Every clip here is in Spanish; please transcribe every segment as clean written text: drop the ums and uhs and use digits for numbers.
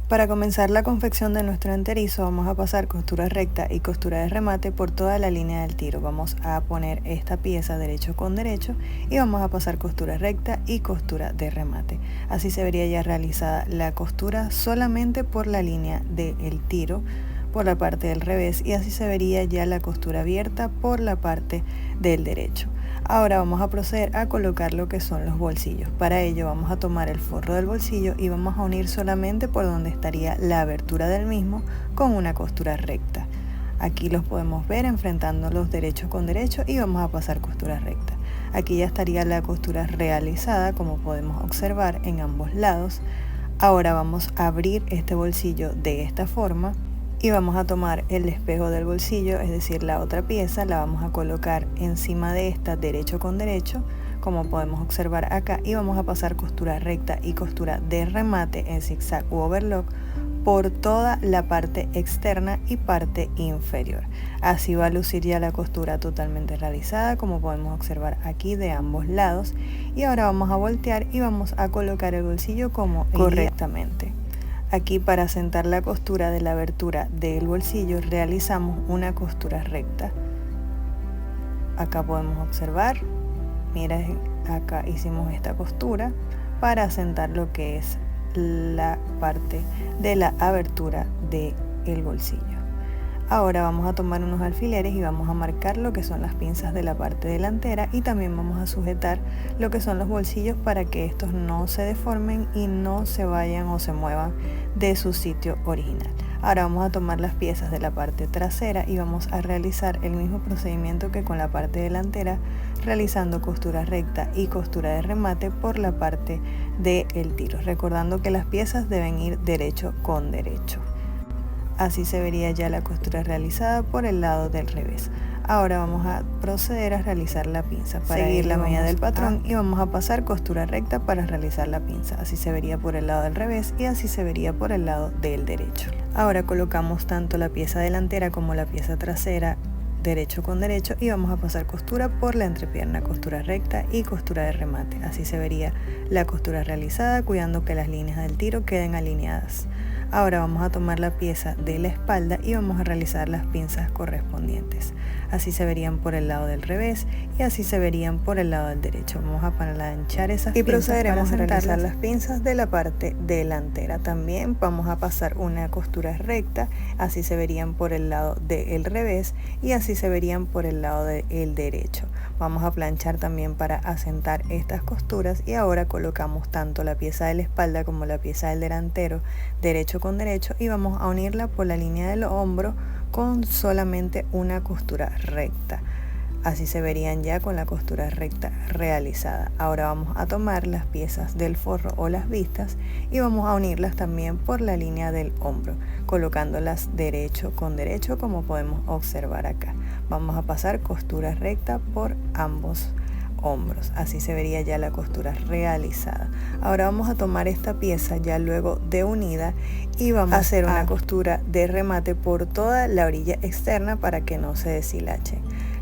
Para comenzar la confección de nuestro enterizo vamos a pasar costura recta y costura de remate por toda la línea del tiro. Vamos a poner esta pieza derecho con derecho y vamos a pasar costura recta y costura de remate. Así se vería ya realizada la costura solamente por la línea del tiro, por la parte del revés, y así se vería ya la costura abierta por la parte del derecho. Ahora vamos a proceder a colocar lo que son los bolsillos. Para ello vamos a tomar el forro del bolsillo y vamos a unir solamente por donde estaría la abertura del mismo con una costura recta. Aquí los podemos ver enfrentándolos derecho con derecho y vamos a pasar costura recta. Aquí ya estaría la costura realizada, como podemos observar en ambos lados. Ahora vamos a abrir este bolsillo de esta forma y vamos a tomar el espejo del bolsillo, es decir, la otra pieza, la vamos a colocar encima de esta derecho con derecho, como podemos observar acá, y vamos a pasar costura recta y costura de remate en zigzag u overlock por toda la parte externa y parte inferior. Así va a lucir ya la costura totalmente realizada, como podemos observar aquí de ambos lados. Y ahora vamos a voltear y vamos a colocar el bolsillo como correctamente. Aquí, para asentar la costura de la abertura del bolsillo, realizamos una costura recta. Acá podemos observar, mira, acá hicimos esta costura para asentar lo que es la parte de la abertura del bolsillo. Ahora vamos a tomar unos alfileres y vamos a marcar lo que son las pinzas de la parte delantera, y también vamos a sujetar lo que son los bolsillos para que estos no se deformen y no se vayan o se muevan de su sitio original. Ahora vamos a tomar las piezas de la parte trasera y vamos a realizar el mismo procedimiento que con la parte delantera, realizando costura recta y costura de remate por la parte del tiro, recordando que las piezas deben ir derecho con derecho. Así se vería ya la costura realizada por el lado del revés. Ahora vamos a proceder a realizar la pinza para seguir la medida del patrón y vamos a pasar costura recta para realizar la pinza. Así se vería por el lado del revés y así se vería por el lado del derecho. Ahora colocamos tanto la pieza delantera como la pieza trasera derecho con derecho y vamos a pasar costura por la entrepierna, costura recta y costura de remate. Así se vería la costura realizada, cuidando que las líneas del tiro queden alineadas. Ahora vamos a tomar la pieza de la espalda y vamos a realizar las pinzas correspondientes. Así se verían por el lado del revés y así se verían por el lado del derecho. Vamos a planchar esas pinzas y procederemos a realizar las pinzas de la parte delantera. También vamos a pasar una costura recta, así se verían por el lado del revés y así se verían por el lado del derecho. Vamos a planchar también para asentar estas costuras, y ahora colocamos tanto la pieza de la espalda como la pieza del delantero derecho con derecho y vamos a unirla por la línea del hombro con solamente una costura recta. Así se verían ya con la costura recta realizada. Ahora vamos a tomar las piezas del forro o las vistas y vamos a unirlas también por la línea del hombro, colocándolas derecho con derecho, como podemos observar acá. Vamos a pasar costura recta por ambos hombros. Así se vería ya la costura realizada. Ahora vamos a tomar esta pieza ya luego de unida y vamos a hacer una costura de remate por toda la orilla externa para que no se deshilache.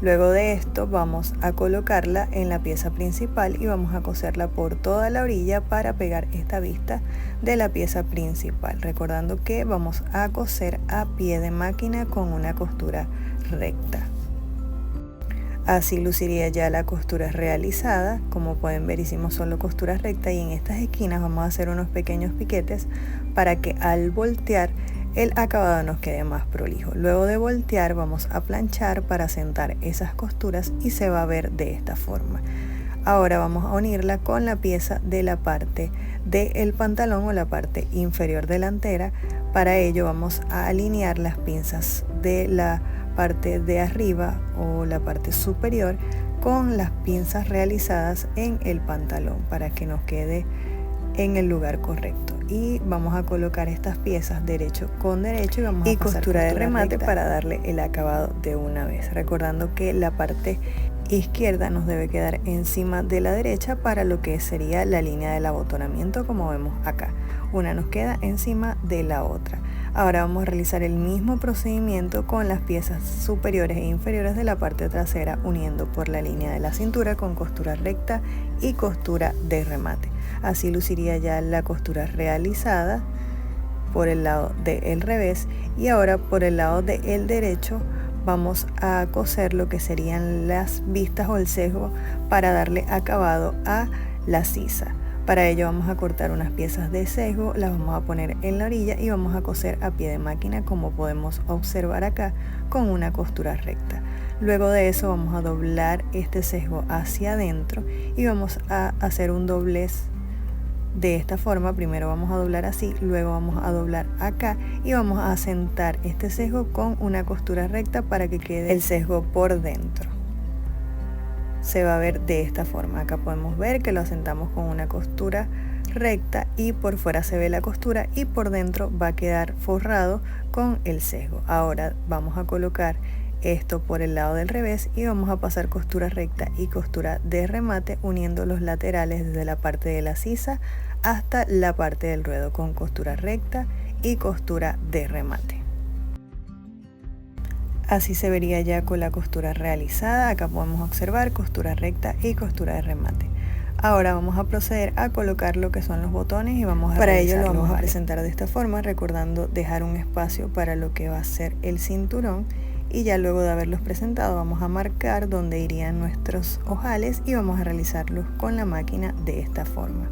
Luego de esto vamos a colocarla en la pieza principal y vamos a coserla por toda la orilla para pegar esta vista de la pieza principal, recordando que vamos a coser a pie de máquina con una costura recta. Así luciría ya la costura realizada. Como pueden ver, hicimos solo costura recta y en estas esquinas vamos a hacer unos pequeños piquetes para que al voltear el acabado nos quede más prolijo. Luego de voltear vamos a planchar para asentar esas costuras y se va a ver de esta forma. Ahora vamos a unirla con la pieza de la parte del pantalón o la parte inferior delantera. Para ello vamos a alinear las pinzas de la parte de arriba o la parte superior con las pinzas realizadas en el pantalón para que nos quede en el lugar correcto. Y vamos a colocar estas piezas derecho con derecho y vamos a pasar costura de remate para darle el acabado de una vez, recordando que la parte izquierda nos debe quedar encima de la derecha para lo que sería la línea del abotonamiento, como vemos acá. Una nos queda encima de la otra. Ahora vamos a realizar el mismo procedimiento con las piezas superiores e inferiores de la parte trasera, uniendo por la línea de la cintura con costura recta y costura de remate. Así luciría ya la costura realizada por el lado del revés y ahora por el lado del derecho vamos a coser lo que serían las vistas o el sesgo para darle acabado a la sisa. Para ello vamos a cortar unas piezas de sesgo, las vamos a poner en la orilla y vamos a coser a pie de máquina, como podemos observar acá, con una costura recta. Luego de eso vamos a doblar este sesgo hacia adentro y vamos a hacer un doblez de esta forma. Primero vamos a doblar así, luego vamos a doblar acá y vamos a asentar este sesgo con una costura recta para que quede el sesgo por dentro. Se va a ver de esta forma. Acá podemos ver que lo asentamos con una costura recta y por fuera se ve la costura y por dentro va a quedar forrado con el sesgo. Ahora vamos a colocar esto por el lado del revés y vamos a pasar costura recta y costura de remate uniendo los laterales desde la parte de la sisa hasta la parte del ruedo con costura recta y costura de remate. Así se vería ya con la costura realizada. Acá podemos observar costura recta y costura de remate. Ahora vamos a proceder a colocar lo que son los botones y vamos a para ello lo vamos a presentar de esta forma, recordando dejar un espacio para lo que va a ser el cinturón. Y ya luego de haberlos presentado vamos a marcar dónde irían nuestros ojales y vamos a realizarlos con la máquina de esta forma.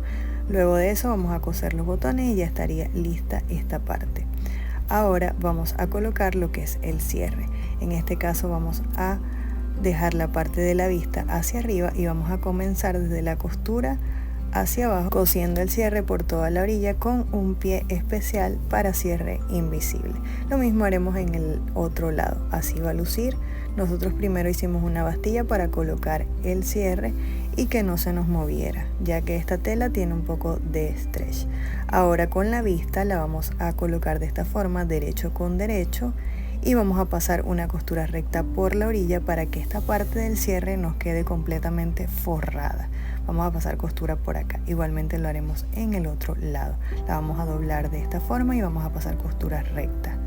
Luego de eso vamos a coser los botones y ya estaría lista esta parte. Ahora vamos a colocar lo que es el cierre. En este caso vamos a dejar la parte de la vista hacia arriba y vamos a comenzar desde la costura hacia abajo, cosiendo el cierre por toda la orilla con un pie especial para cierre invisible. Lo mismo haremos en el otro lado, así va a lucir. Nosotros primero hicimos una bastilla para colocar el cierre y que no se nos moviera, ya que esta tela tiene un poco de stretch. Ahora con la vista la vamos a colocar de esta forma, derecho con derecho, y vamos a pasar una costura recta por la orilla para que esta parte del cierre nos quede completamente forrada. Vamos a pasar costura por acá, igualmente lo haremos en el otro lado. La vamos a doblar de esta forma y vamos a pasar costura recta.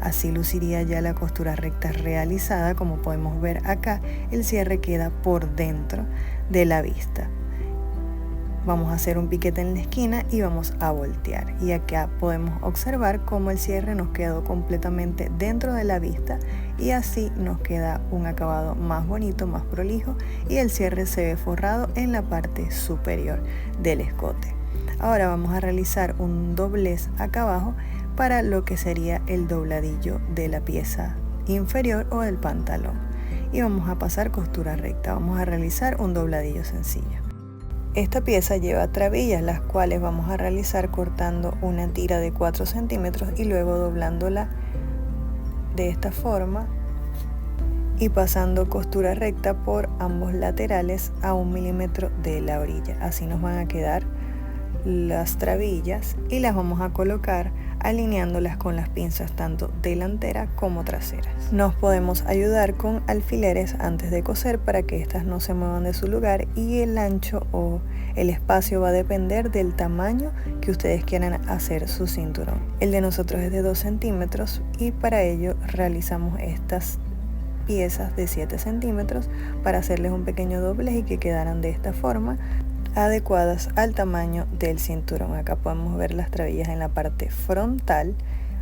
Así luciría ya la costura recta realizada. Como podemos ver acá, el cierre queda por dentro de la vista. Vamos a hacer un piquete en la esquina y vamos a voltear. Y acá podemos observar cómo el cierre nos quedó completamente dentro de la vista y así nos queda un acabado más bonito, más prolijo, y el cierre se ve forrado en la parte superior del escote. Ahora vamos a realizar un doblez acá abajo para lo que sería el dobladillo de la pieza inferior o del pantalón. Y vamos a pasar costura recta. Vamos a realizar un dobladillo sencillo. Esta pieza lleva trabillas, las cuales vamos a realizar cortando una tira de 4 centímetros y luego doblándola de esta forma y pasando costura recta por ambos laterales a 1 milímetro de la orilla. Así nos van a quedar las trabillas y las vamos a colocar alineándolas con las pinzas tanto delanteras como traseras. Nos podemos ayudar con alfileres antes de coser para que estas no se muevan de su lugar, y el ancho o el espacio va a depender del tamaño que ustedes quieran hacer su cinturón. El de nosotros es de 2 centímetros y para ello realizamos estas piezas de 7 centímetros para hacerles un pequeño doblez y que quedaran de esta forma, adecuadas al tamaño del cinturón. Acá podemos ver las trabillas en la parte frontal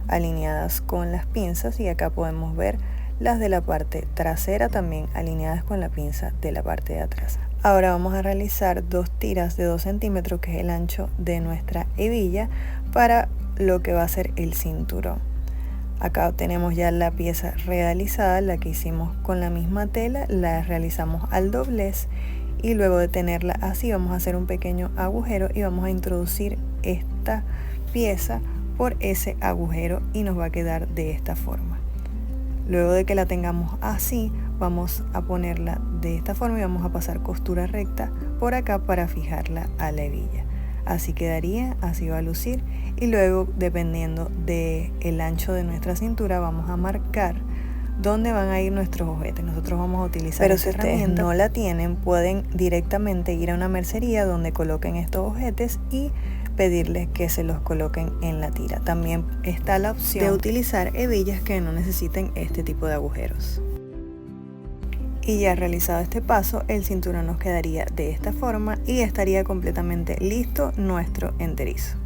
alineadas con las pinzas, y acá podemos ver las de la parte trasera también alineadas con la pinza de la parte de atrás. Ahora vamos a realizar 2 tiras de 2 centímetros, que es el ancho de nuestra hebilla, para lo que va a ser el cinturón. Acá tenemos ya la pieza realizada, la que hicimos con la misma tela, la realizamos al doblez. Y luego de tenerla así vamos a hacer un pequeño agujero y vamos a introducir esta pieza por ese agujero y nos va a quedar de esta forma. Luego de que la tengamos así, vamos a ponerla de esta forma y vamos a pasar costura recta por acá para fijarla a la hebilla. Así quedaría, así va a lucir, y luego dependiendo del ancho de nuestra cintura vamos a marcar dónde van a ir nuestros ojetes. Nosotros vamos a utilizar, pero si ustedes no la tienen, pueden directamente ir a una mercería donde coloquen estos ojetes y pedirles que se los coloquen en la tira. También está la opción de utilizar hebillas que no necesiten este tipo de agujeros. Y ya realizado este paso, el cinturón nos quedaría de esta forma y estaría completamente listo nuestro enterizo.